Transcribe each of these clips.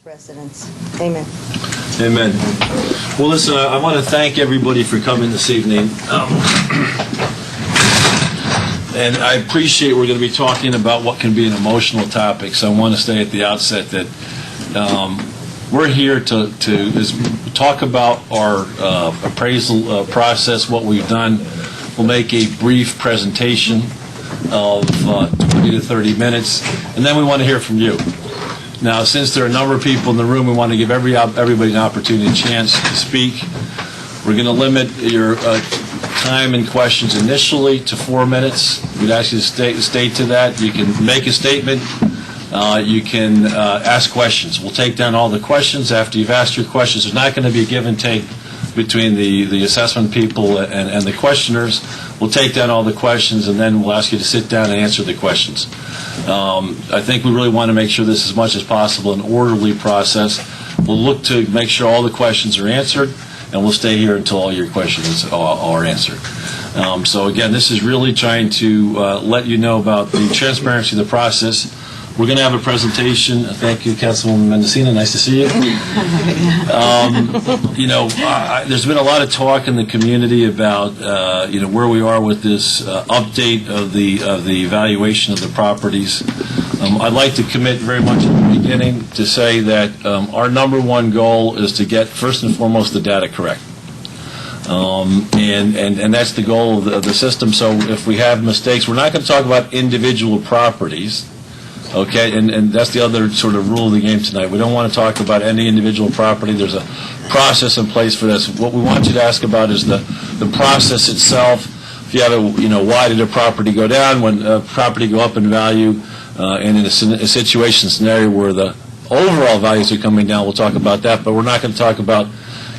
residents. Amen. Amen. Well, listen, I want to thank everybody for coming this evening. And I appreciate we're going to be talking about what can be an emotional topic, so I want to say at the outset that we're here to talk about our appraisal process, what we've done. We'll make a brief presentation of 20 to 30 minutes, and then we want to hear from you. Now, since there are a number of people in the room, we want to give everybody an opportunity, a chance to speak. We're going to limit your time and questions initially to 4 minutes. We'd ask you to stay to that. You can make a statement. You can ask questions. We'll take down all the questions after you've asked your questions. There's not going to be a give and take between the assessment people and the questioners. We'll take down all the questions, and then we'll ask you to sit down and answer the questions. I think we really want to make sure this is as much as possible an orderly process. We'll look to make sure all the questions are answered, and we'll stay here until all your questions are answered. So again, this is really trying to let you know about the transparency of the process. We're going to have a presentation. Thank you, Councilwoman Mendocino. Nice to see you. There's been a lot of talk in the community about where we are with this update of the evaluation of the properties. I'd like to commit very much at the beginning to say that our number one goal is to get first and foremost the data correct. And that's the goal of the system. So if we have mistakes, we're not going to talk about individual properties. Okay, and that's the other sort of rule of the game tonight. We don't want to talk about any individual property. There's a process in place for this. What we want you to ask about is the process itself. If you have why did a property go down? When a property go up in value, and in a situation scenario where the overall values are coming down, we'll talk about that. But we're not going to talk about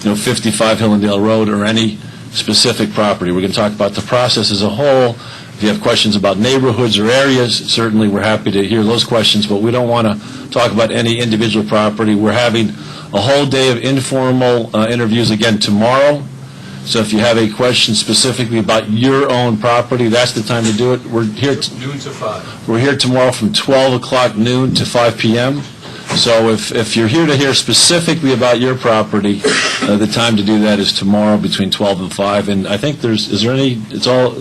55 Hillendale Road or any specific property. We're going to talk about the process as a whole. If you have questions about neighborhoods or areas, certainly we're happy to hear those questions, but we don't want to talk about any individual property. We're having a whole day of informal interviews again tomorrow. So if you have a question specifically about your own property, that's the time to do it. We're here noon to 5. We're here tomorrow from 12 o'clock noon to 5 p.m. So if you're here to hear specifically about your property, the time to do that is tomorrow between 12 and 5. And I think it's all...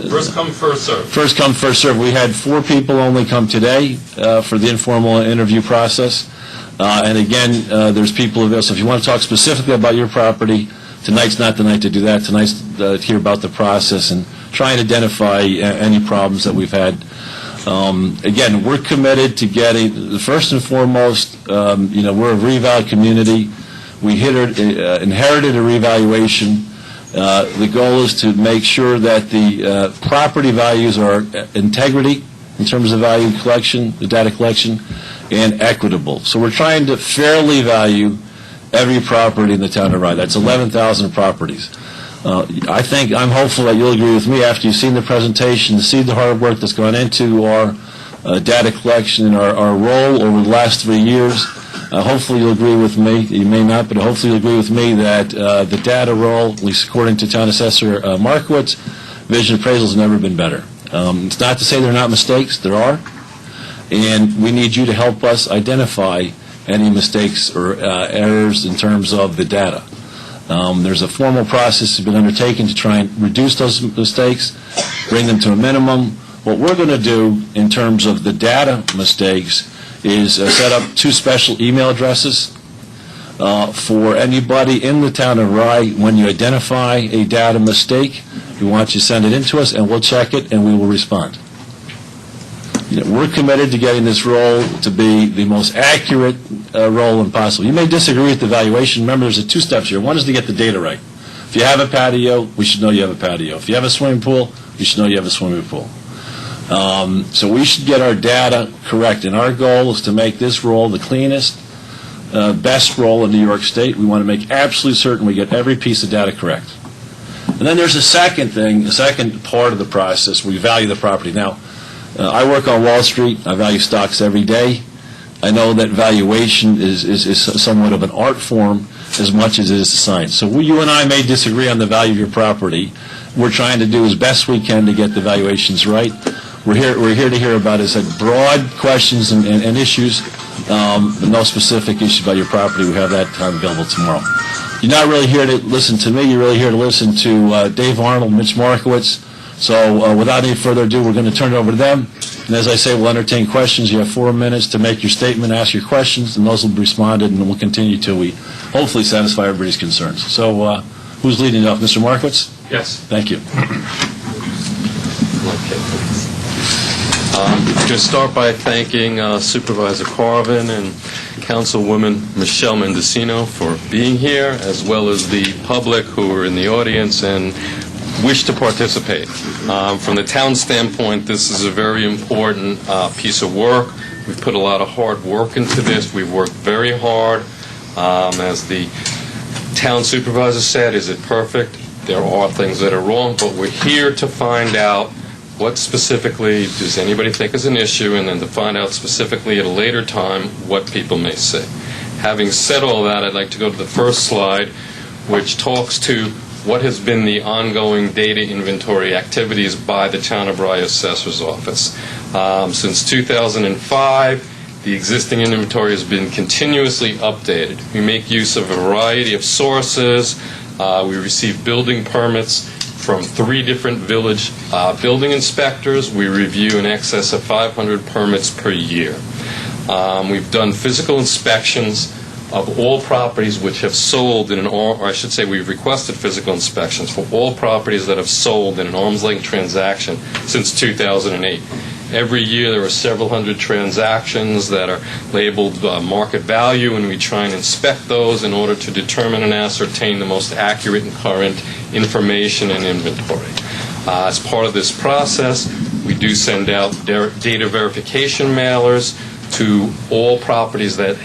First come, first serve. First come, first serve. We had 4 people only come today for the informal interview process. And again, there's people available. So if you want to talk specifically about your property, tonight's not the night to do that. Tonight's to hear about the process and try and identify any problems that we've had. Again, we're committed to getting, first and foremost, we're a reval community. We inherited a revaluation. The goal is to make sure that the property values are integrity in terms of value collection, the data collection, and equitable. So we're trying to fairly value every property in the town of Rye. That's 11,000 properties. I'm hopeful that you'll agree with me after you've seen the presentation, to see the hard work that's gone into our data collection and our role over the last 3 years. Hopefully you'll agree with me. You may not, but hopefully you'll agree with me that the data role, at least according to Town Assessor Markowitz, vision appraisal has never been better. It's not to say there are not mistakes. There are. And we need you to help us identify any mistakes or errors in terms of the data. There's a formal process that's been undertaken to try and reduce those mistakes, bring them to a minimum. What we're going to do in terms of the data mistakes is set up 2 special email addresses for anybody in the town of Rye. When you identify a data mistake, we want you to send it in to us, and we'll check it, and we will respond. We're committed to getting this role to be the most accurate role possible. You may disagree with the valuation. Remember, there's 2 steps here. One is to get the data right. If you have a patio, we should know you have a patio. If you have a swimming pool, we should know you have a swimming pool. So we should get our data correct. And our goal is to make this role the cleanest, best role in New York State. We want to make absolutely certain we get every piece of data correct. And then there's a second thing, the second part of the process where we value the property. Now, I work on Wall Street. I value stocks every day. I know that valuation is somewhat of an art form as much as it is a science. So you and I may disagree on the value of your property. We're trying to do as best we can to get the valuations right. We're here to hear about broad questions and issues No specific issue about your property. We have that time available tomorrow. You're not really here to listen to me. You're really here to listen to Dave Arnold, Mitch Markowitz. So without any further ado, we're going to turn it over to them. And as I say, we'll entertain questions. You have 4 minutes to make your statement, ask your questions, and those will be responded, and we'll continue till we hopefully satisfy everybody's concerns. So who's leading off? Mr. Markowitz? Yes. Thank you. Just start by thanking Supervisor Carvin and Councilwoman Michelle Mendocino for being here, as well as the public who are in the audience and wish to participate. From the town standpoint, this is a very important piece of work. We've put a lot of hard work into this. We've worked very hard. As the town supervisor said, is it perfect? There are things that are wrong, but we're here to find out what specifically does anybody think is an issue, and then to find out specifically at a later time what people may say. Having said all that, I'd like to go to the first slide, which talks to what has been the ongoing data inventory activities by the Town of Bryan Assessor's Office. Since 2005, the existing inventory has been continuously updated. We make use of a variety of sources. We receive building permits from 3 different village building inspectors. We review in excess of 500 permits per year. We've done physical inspections of all properties which have sold in or I should say we've requested physical inspections for all properties that have sold in an arm's length transaction since 2008. Every year there are several hundred transactions that are labeled market value, and we try and inspect those in order to determine and ascertain the most accurate and current information and inventory. As part of this process, we do send out data verification mailers to all properties that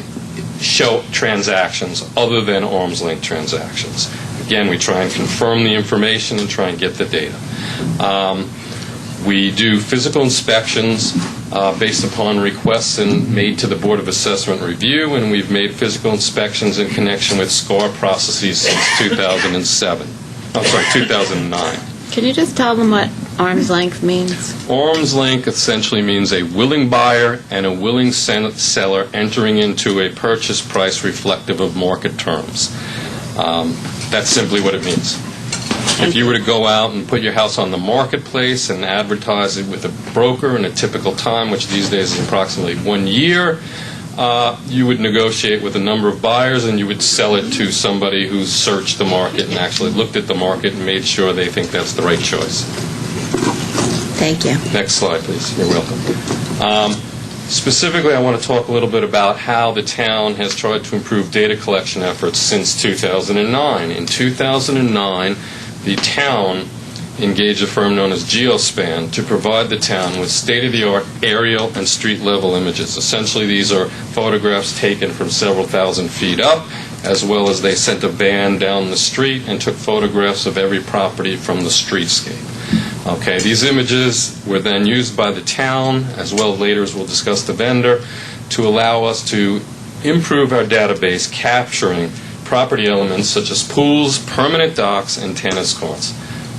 show transactions other than arm's length transactions. Again, we try and confirm the information and try and get the data. We do physical inspections based upon requests made to the Board of Assessment Review, and we've made physical inspections in connection with SCAR processes since 2009. Can you just tell them what arm's length means? Arm's length essentially means a willing buyer and a willing seller entering into a purchase price reflective of market terms. That's simply what it means. If you were to go out and put your house on the marketplace and advertise it with a broker in a typical time, which these days is approximately 1 year, you would negotiate with a number of buyers and you would sell it to somebody who's searched the market and actually looked at the market and made sure they think that's the right choice. Thank you. Next slide, please. You're welcome. Specifically, I want to talk a little bit about how the town has tried to improve data collection efforts since 2009. In 2009, the town engaged a firm known as Geospan to provide the town with state-of-the-art aerial and street-level images. Essentially, these are photographs taken from several thousand feet up, as well as they sent a van down the street and took photographs of every property from the streetscape. Okay, these images were then used by the town, as well later as we'll discuss the vendor, to allow us to improve our database capturing property elements such as pools, permanent docks, and tennis courts.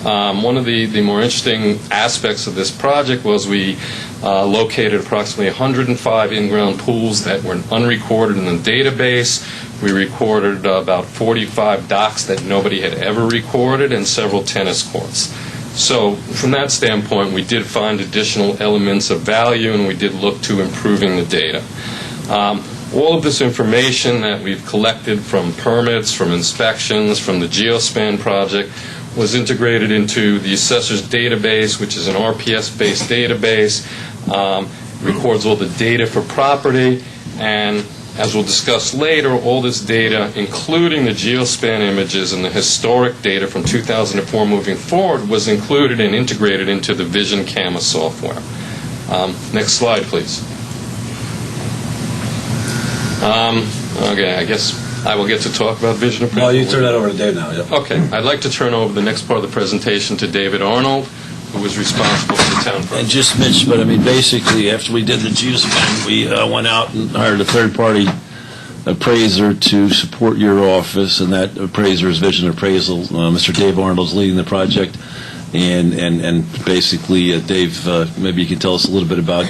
One of the more interesting aspects of this project was we located approximately 105 in-ground pools that were unrecorded in the database. We recorded about 45 docks that nobody had ever recorded, and several tennis courts. So from that standpoint, we did find additional elements of value, and we did look to improving the data. All of this information that we've collected from permits, from inspections, from the Geospan project was integrated into the assessor's database, which is an RPS-based database, records all the data for property, and as we'll discuss later, all this data, including the Geospan images and the historic data from 2004 moving forward, was included and integrated into the Vision Camera software. Next slide, please. Okay, I guess I will get to talk about Vision Appraisal. No, you turn that over to Dave now. Yep. Okay, I'd like to turn over the next part of the presentation to David Arnold, who was responsible for the town project. And just Mitch, but I mean, basically, after we did the Geospan, we went out and hired a third-party appraiser to support your office, and that appraiser is Vision Appraisal. Mr. Dave Arnold is leading the project, And basically, Dave, maybe you can tell us a little bit about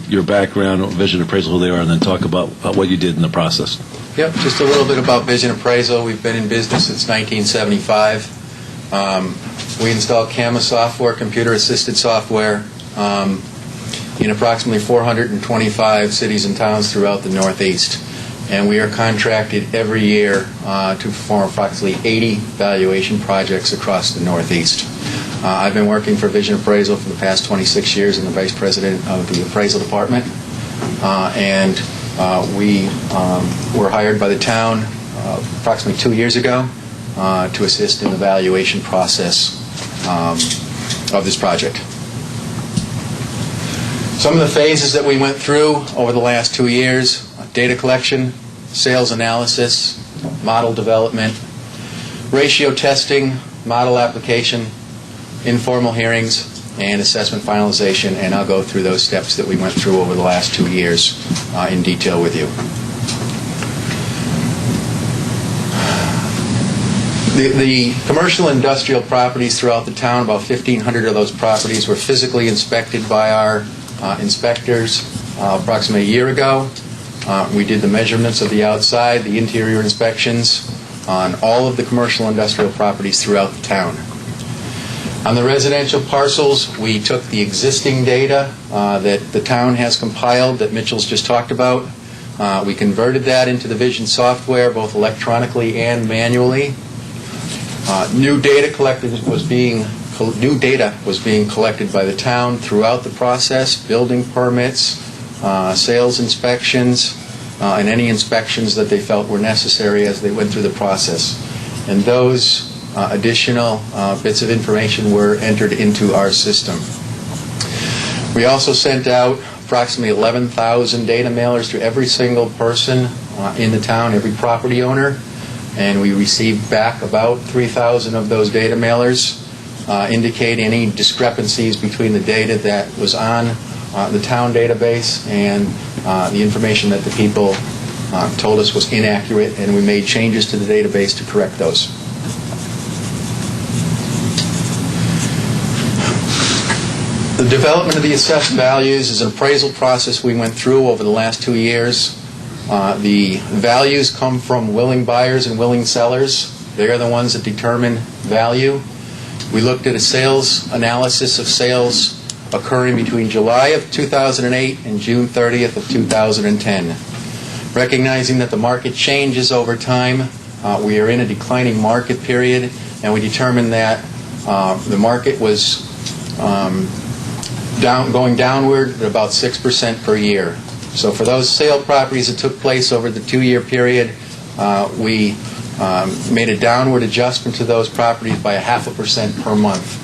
your background, Vision Appraisal, who they are, and then talk about what you did in the process. Yep, just a little bit about Vision Appraisal. We've been in business since 1975. We install CAMA software, computer-assisted software, in approximately 425 cities and towns throughout the Northeast. And we are contracted every year to perform approximately 80 valuation projects across the Northeast. I've been working for Vision Appraisal for the past 26 years. I'm the Vice President of the Appraisal Department. And we were hired by the town approximately 2 years ago to assist in the valuation process of this project. Some of the phases that we went through over the last 2 years: data collection, sales analysis, model development, ratio testing, model application, informal hearings, and assessment finalization, and I'll go through those steps that we went through over the last 2 years in detail with you. The commercial industrial properties throughout the town, about 1,500 of those properties were physically inspected by our inspectors approximately a year ago. We did the measurements of the outside, the interior inspections on all of the commercial industrial properties throughout the town. On the residential parcels, we took the existing data that the town has compiled that Mitchell's just talked about. We converted that into the Vision software, both electronically and manually. New data was being collected by the town throughout the process: building permits, sales inspections, and any inspections that they felt were necessary as they went through the process. And those additional bits of information were entered into our system. We also sent out approximately 11,000 data mailers to every single person in the town, every property owner, and we received back about 3,000 of those data mailers, indicate any discrepancies between the data that was on the town database and the information that the people told us was inaccurate, and we made changes to the database to correct those. The development of the assessed values is an appraisal process we went through over the last 2 years. The values come from willing buyers and willing sellers. They are the ones that determine value. We looked at a sales analysis of sales occurring between July of 2008 and June 30th of 2010. Recognizing that the market changes over time, we are in a declining market period, and we determined that the market was going downward at about 6% per year. So for those sale properties that took place over the 2-year period, we made a downward adjustment to those properties by 0.5% per month,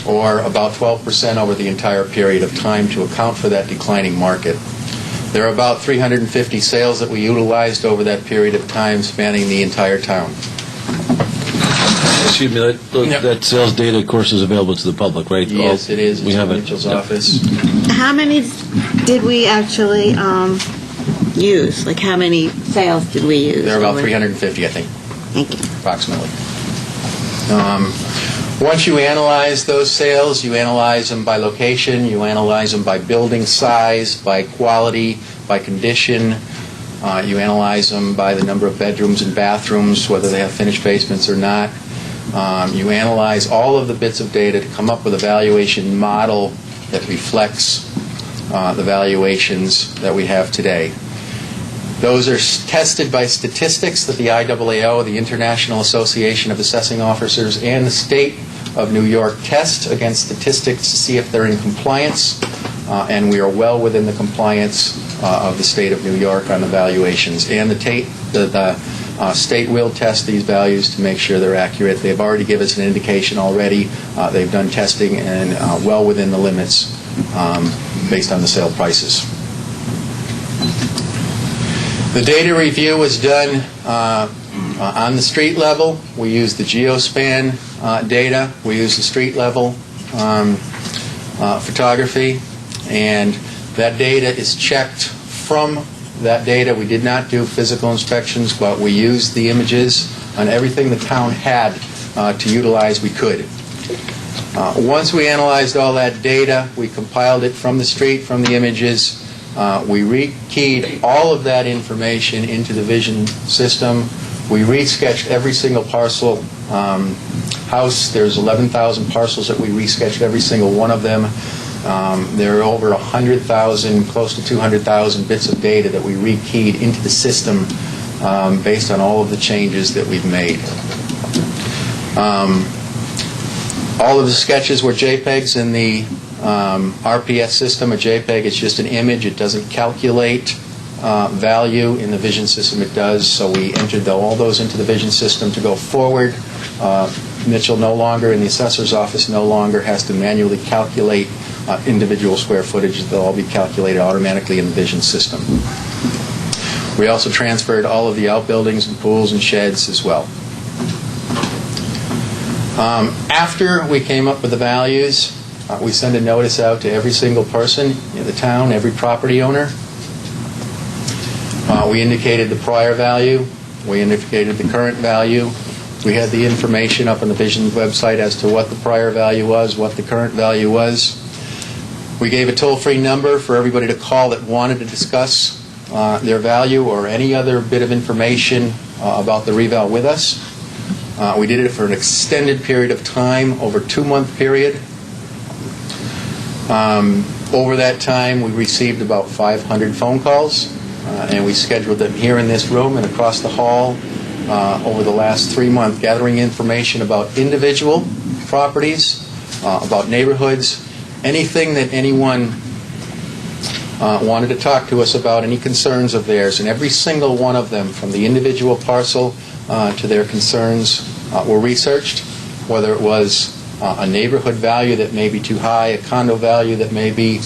or about 12% over the entire period of time to account for that declining market. There are about 350 sales that we utilized over that period of time, spanning the entire town. Excuse me, that sales data, of course, is available to the public, right? Yes, it is. We have it. Mitchell's office. How many did we actually use? Like, how many sales did we use? There are about 350, I think. Thank you. Approximately. Once you analyze those sales, you analyze them by location, you analyze them by building size, by quality, by condition. You analyze them by the number of bedrooms and bathrooms, whether they have finished basements or not. You analyze all of the bits of data to come up with a valuation model that reflects the valuations that we have today. Those are tested by statistics that the IAAO, the International Association of Assessing Officers, and the State of New York test against statistics to see if they're in compliance, and we are well within the compliance of the State of New York on the valuations. And the state will test these values to make sure they're accurate. They've already given us an indication already. They've done testing and well within the limits based on the sale prices. The data review was done on the street level. We used the Geospan data. We used the street level photography, and that data is checked from that data. We did not do physical inspections, but we used the images on everything the town had to utilize we could. Once we analyzed all that data, we compiled it from the street, from the images. We rekeyed all of that information into the vision system. We resketched every single parcel house. There's 11,000 parcels that we resketched, every single one of them. There are over 100,000, close to 200,000 bits of data that we rekeyed into the system based on all of the changes that we've made. All of the sketches were JPEGs in the RPS system. A JPEG is just an image. It doesn't calculate value. In the vision system it does. So we entered all those into the vision system to go forward. Mitchell no longer, in the assessor's office, no longer has to manually calculate individual square footage. They'll all be calculated automatically in the vision system. We also transferred all of the outbuildings and pools and sheds as well. After we came up with the values, we send a notice out to every single person in the town, every property owner. We indicated the prior value. We indicated the current value. We had the information up on the Vision website as to what the prior value was, what the current value was. We gave a toll-free number for everybody to call that wanted to discuss their value or any other bit of information about the reval with us. We did it for an extended period of time, over a 2-month period. Over that time, we received about 500 phone calls, and we scheduled them here in this room and across the hall over the last 3 months, gathering information about individual properties, about neighborhoods, anything that anyone wanted to talk to us about, any concerns of theirs, and every single one of them, from the individual parcel to their concerns, were researched, whether it was a neighborhood value that may be too high, a condo value that may be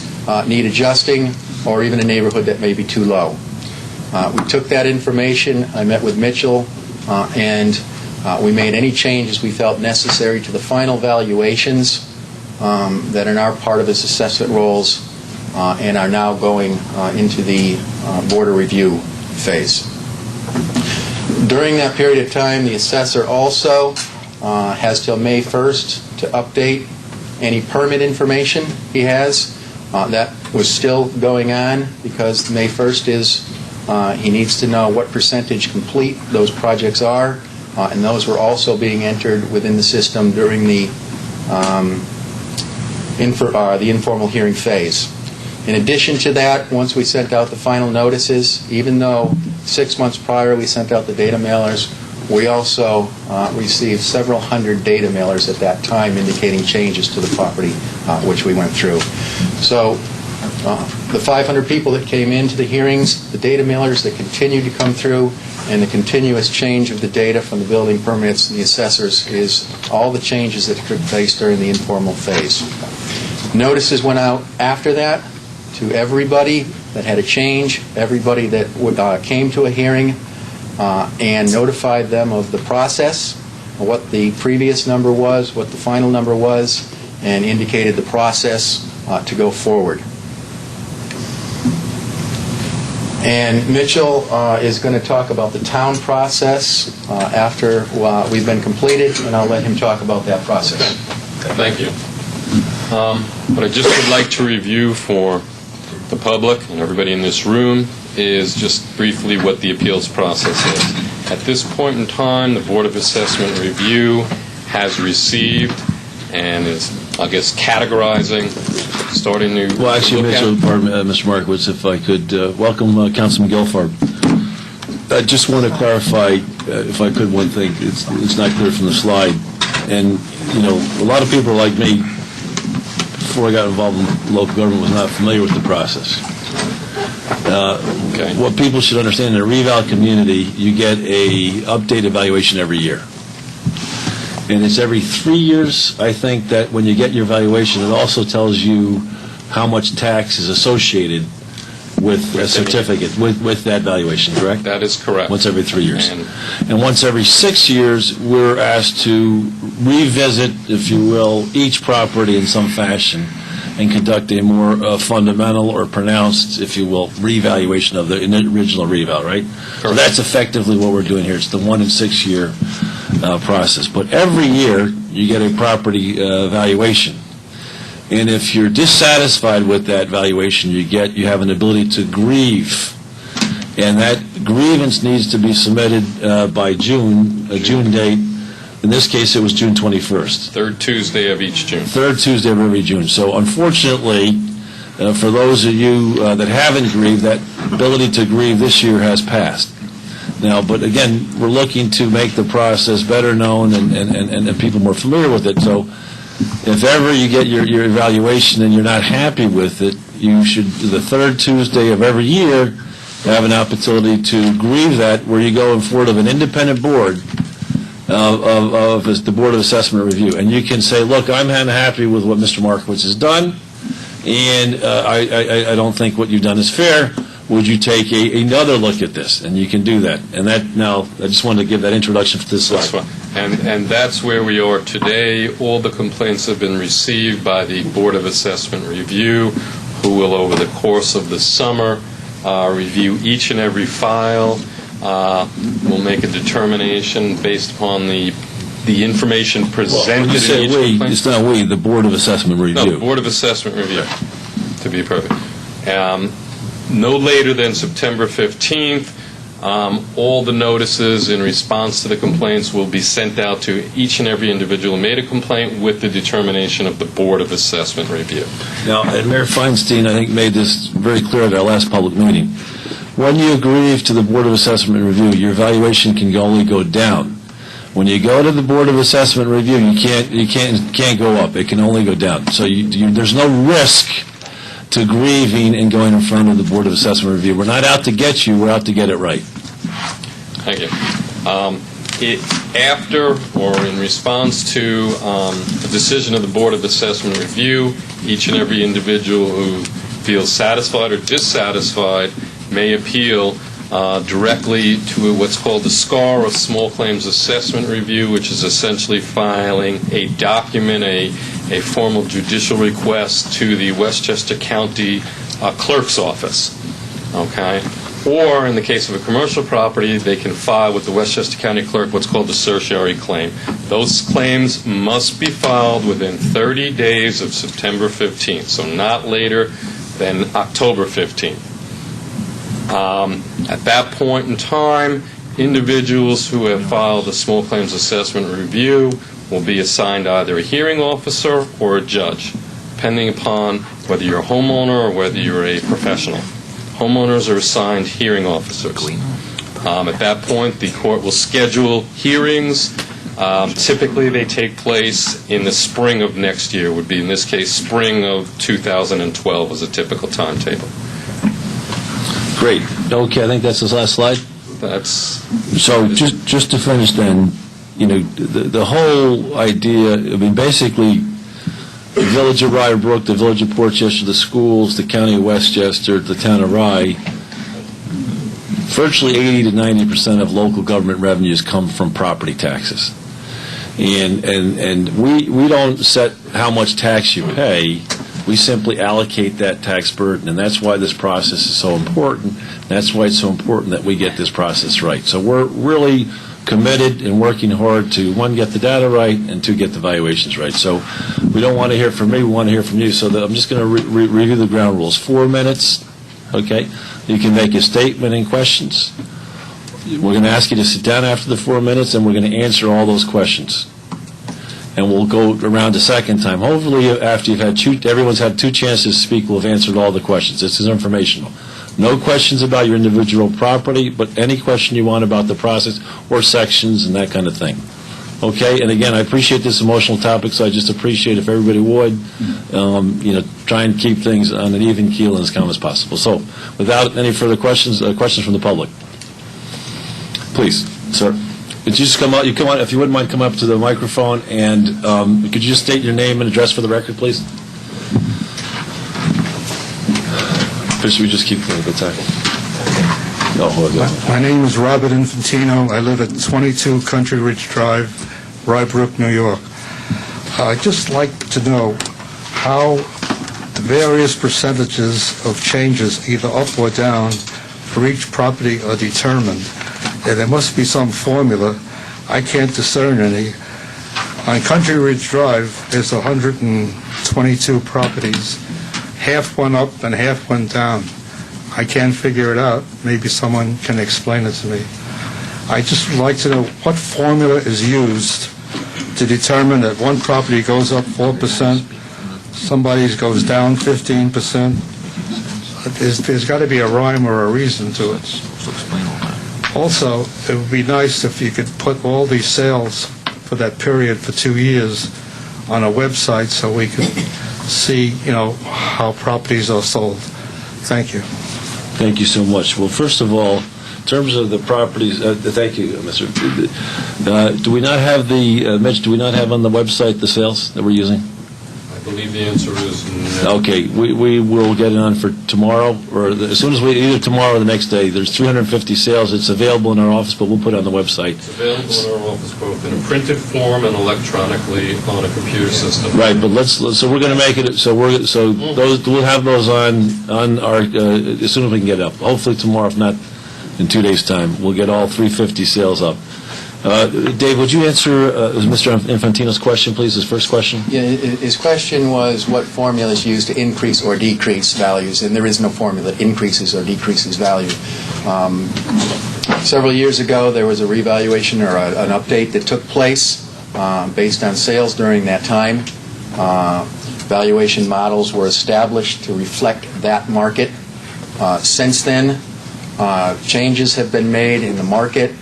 need adjusting, or even a neighborhood that may be too low. We took that information, I met with Mitchell, and we made any changes we felt necessary to the final valuations that are now part of his assessment rolls and are now going into the border review phase. During that period of time, the assessor also has till May 1st to update any permit information he has. That was still going on because May 1st is he needs to know what percentage complete those projects are, and those were also being entered within the system during the informal hearing phase. In addition to that, once we sent out the final notices, even though 6 months prior we sent out the data mailers, we also received several hundred data mailers at that time indicating changes to the property, which we went through. So the 500 people that came into the hearings, the data mailers that continued to come through, and the continuous change of the data from the building permits and the assessors is all the changes that took place during the informal phase. Notices went out after that to everybody that had a change, everybody that came to a hearing, and notified them of the process, what the previous number was, what the final number was, and indicated the process to go forward. And Mitchell is going to talk about the town process after we've been completed, and I'll let him talk about that process. Thank you. What I just would like to review for the public and everybody in this room is just briefly what the appeals process is. At this point in time, the Board of Assessment Review has received and is, I guess, categorizing, starting to Well, actually, look Mitchell, at... pardon me, Mr. Markowitz, if I could welcome Councilman Gelfarb. I just want to clarify, if I could, one thing. It's not clear from the slide. And, you know, a lot of people like me, before I got involved in local government, was not familiar with the process. Okay. What people should understand, in a reval community, you get a update evaluation every year. And it's every 3 years, I think, that when you get your valuation, it also tells you how much tax is associated with a certificate, with that valuation, correct? That is correct. Once every 3 years. And once every 6 years, we're asked to revisit, if you will, each property in some fashion and conduct a more fundamental or pronounced, if you will, revaluation of the original reval, right? So that's effectively what we're doing here. It's the 1 in 6 year process. But every year, you get a property valuation. And if you're dissatisfied with that valuation you have an ability to grieve. And that grievance needs to be submitted by a June date. In this case, it was June 21st. Third Tuesday of each June. Third Tuesday of every June. So unfortunately, for those of you that haven't grieved, that ability to grieve this year has passed. Now, but again, we're looking to make the process better known and people more familiar with it. So if ever you get your evaluation and you're not happy with it, you should, the third Tuesday of every year, have an opportunity to grieve that, where you go in front of an independent board of the Board of Assessment Review. And you can say, look, I'm unhappy with what Mr. Markowitz has done, and I don't think what you've done is fair. Would you take another look at this? And you can do that. And that, now, I just wanted to give that introduction for this slide. That's fine. And that's where we are today. All the complaints have been received by the Board of Assessment Review, who will, over the course of the summer, review each and every file. We'll make a determination based upon the information presented When you say in each we, complaint. it's not we, the Board of Assessment Review. No, Board of Assessment Review, to be perfect. No later than September 15th, all the notices in response to the complaints will be sent out to each and every individual who made a complaint with the determination of the Board of Assessment Review. Now, and Mayor Feinstein, I think, made this very clear at our last public meeting. When you grieve to the Board of Assessment Review, your valuation can only go down. When you go to the Board of Assessment Review, you can't go up. It can only go down. So there's no risk to grieving and going in front of the Board of Assessment Review. We're not out to get you, we're out to get it right. Thank you. After or in response to the decision of the Board of Assessment Review, each and every individual who feels satisfied or dissatisfied may appeal directly to what's called the SCAR, or Small Claims Assessment Review, which is essentially filing a document, a formal judicial request to the Westchester County Clerk's Office. Okay? Or, in the case of a commercial property, they can file with the Westchester County Clerk what's called the certiorari claim. Those claims must be filed within 30 days of September 15th, so not later than October 15th. At that point in time, individuals who have filed a Small Claims Assessment Review will be assigned either a hearing officer or a judge, depending upon whether you're a homeowner or whether you're a professional. Homeowners are assigned hearing officers. At that point, the court will schedule hearings. Typically, they take place in the spring of next year, would be, in this case, spring of 2012 is a typical timetable. Great. Okay, I think that's the last slide. So just to finish then, the whole idea, basically, the Village of Rye Brook, the Village of Portchester, the schools, the County of Westchester, the Town of Rye, virtually 80 to 90% of local government revenues come from property taxes. And we don't set how much tax you pay. We simply allocate that tax burden, and that's why this process is so important. That's why it's so important that we get this process right. So we're really committed and working hard to, one, get the data right, and two, get the valuations right. So we don't want to hear from me, we want to hear from you. So I'm just going to review the ground rules. 4 minutes, okay? You can make a statement and questions. We're going to ask you to sit down after the 4 minutes, and we're going to answer all those questions. And we'll go around a second time. Hopefully, after you've had everyone's had 2 chances to speak, we'll have answered all the questions. This is informational. No questions about your individual property, but any question you want about the process or sections and that kind of thing. Okay? And again, I appreciate this emotional topic, so I just appreciate if everybody would, try and keep things on an even keel and as calm as possible. So, without any further questions from the public. Please, sir. Could you just come out? If you wouldn't mind, come up to the microphone, and could you just state your name and address for the record, please? Or should we just keep going with the time? My name is Robert Infantino. I live at 22 Country Ridge Drive, Rye Brook, New York. I'd just like to know how the various percentages of changes, either up or down, for each property are determined. And there must be some formula. I can't discern any. On Country Ridge Drive, there's 122 properties. Half went up and half went down. I can't figure it out. Maybe someone can explain it to me. I just would like to know what formula is used to determine that one property goes up 4%, somebody's goes down 15%. There's got to be a rhyme or a reason to it. Also, it would be nice if you could put all these sales for that period for 2 years on a website so we could see, how properties are sold. Thank you. Thank you so much. Well, first of all, in terms of the properties, thank you, Mr. Do we not have Mitch, do we not have on the website the sales that we're using? I believe the answer is no. Okay, we will get it on for tomorrow, or as soon as either tomorrow or the next day. There's 350 sales. It's available in our office, but we'll put it on the website. It's available in our office both in a printed form and electronically on a computer system. Right, but so we're going to make it, those, we'll have those on our, as soon as we can get it up. Hopefully tomorrow, if not in 2 days' time, we'll get all 350 sales up. Dave, would you answer Mr. Infantino's question, please, his first question? Yeah, his question was what formula is used to increase or decrease values, and there is no formula that increases or decreases value. Several years ago, there was a revaluation or an update that took place based on sales during that time. Valuation models were established to reflect that market. Since then, changes have been made in the market.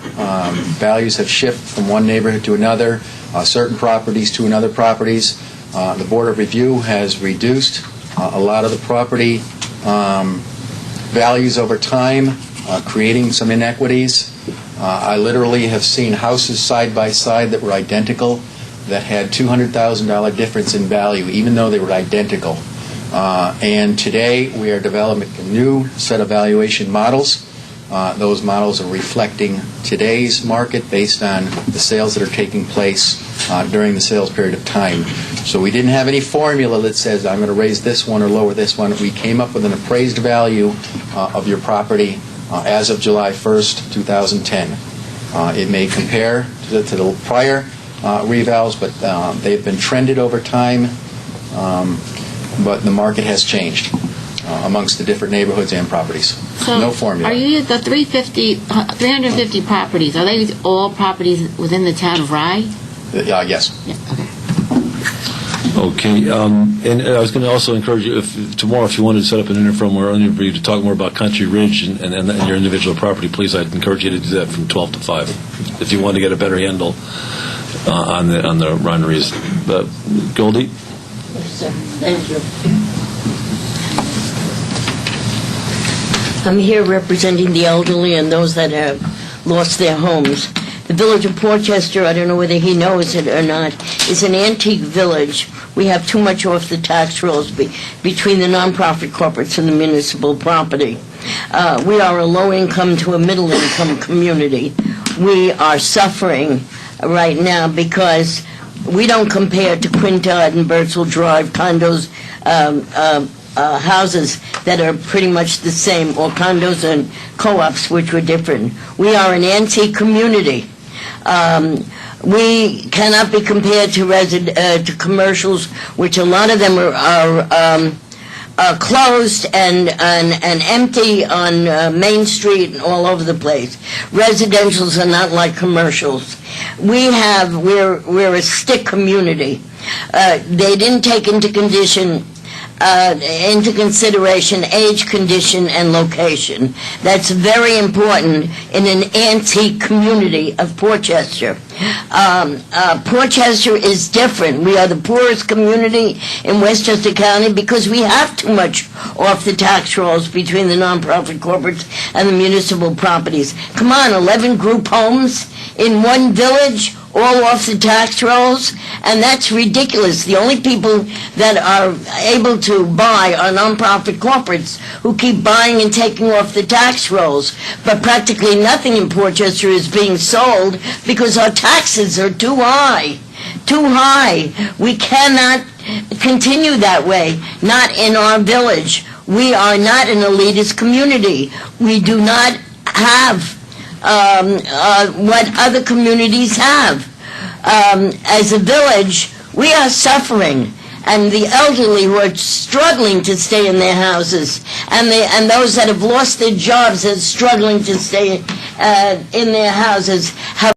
Values have shifted from one neighborhood to another, certain properties to another properties. The Board of Review has reduced a lot of the property values over time, creating some inequities. I literally have seen houses side by side that were identical that had $200,000 difference in value, even though they were identical. And today we are developing a new set of valuation models. Those models are reflecting today's market based on the sales that are taking place during the sales period of time. So we didn't have any formula that says I'm going to raise this one or lower this one. We came up with an appraised value of your property as of July 1st, 2010. It may compare to the prior revals, but they've been trended over time, but the market has changed amongst the different neighborhoods and properties. So no formula. Are you the 350 properties? Are they all properties within the town of Rye? Yes. Yeah. Okay. Okay, and I was going to also encourage you, tomorrow, if you wanted to set up an informal interview to talk more about Country Ridge and your individual property, please, I'd encourage you to do that from 12 to 5, if you want to get a better handle on the runaries. Goldie? Yes, sir. Thank you. I'm here representing the elderly and those that have lost their homes. The village of Portchester, I don't know whether he knows it or not, is an antique village. We have too much off the tax rolls between the nonprofit corporates and the municipal property. We are a low-income to a middle-income community. We are suffering right now because we don't compare to Quintard and Bertzel Drive condos, houses that are pretty much the same, or condos and co-ops which were different. We are an antique community. We cannot be compared to commercials, which a lot of them are closed and empty on Main Street and all over the place. Residentials are not like commercials. We're a stick community. They didn't take into consideration age, condition, and location. That's very important in an antique community of Portchester. Portchester is different. We are the poorest community in Westchester County because we have too much off the tax rolls between the nonprofit corporates and the municipal properties. Come on, 11 group homes in one village, all off the tax rolls, and that's ridiculous. The only people that are able to buy are nonprofit corporates who keep buying and taking off the tax rolls. But practically nothing in Portchester is being sold because our taxes are too high. Too high. We cannot continue that way. Not in our village. We are not an elitist community. We do not have what other communities have. as a village, we are suffering. And the elderly who are struggling to stay in their houses, and those that have lost their jobs are struggling to stay in their houses, have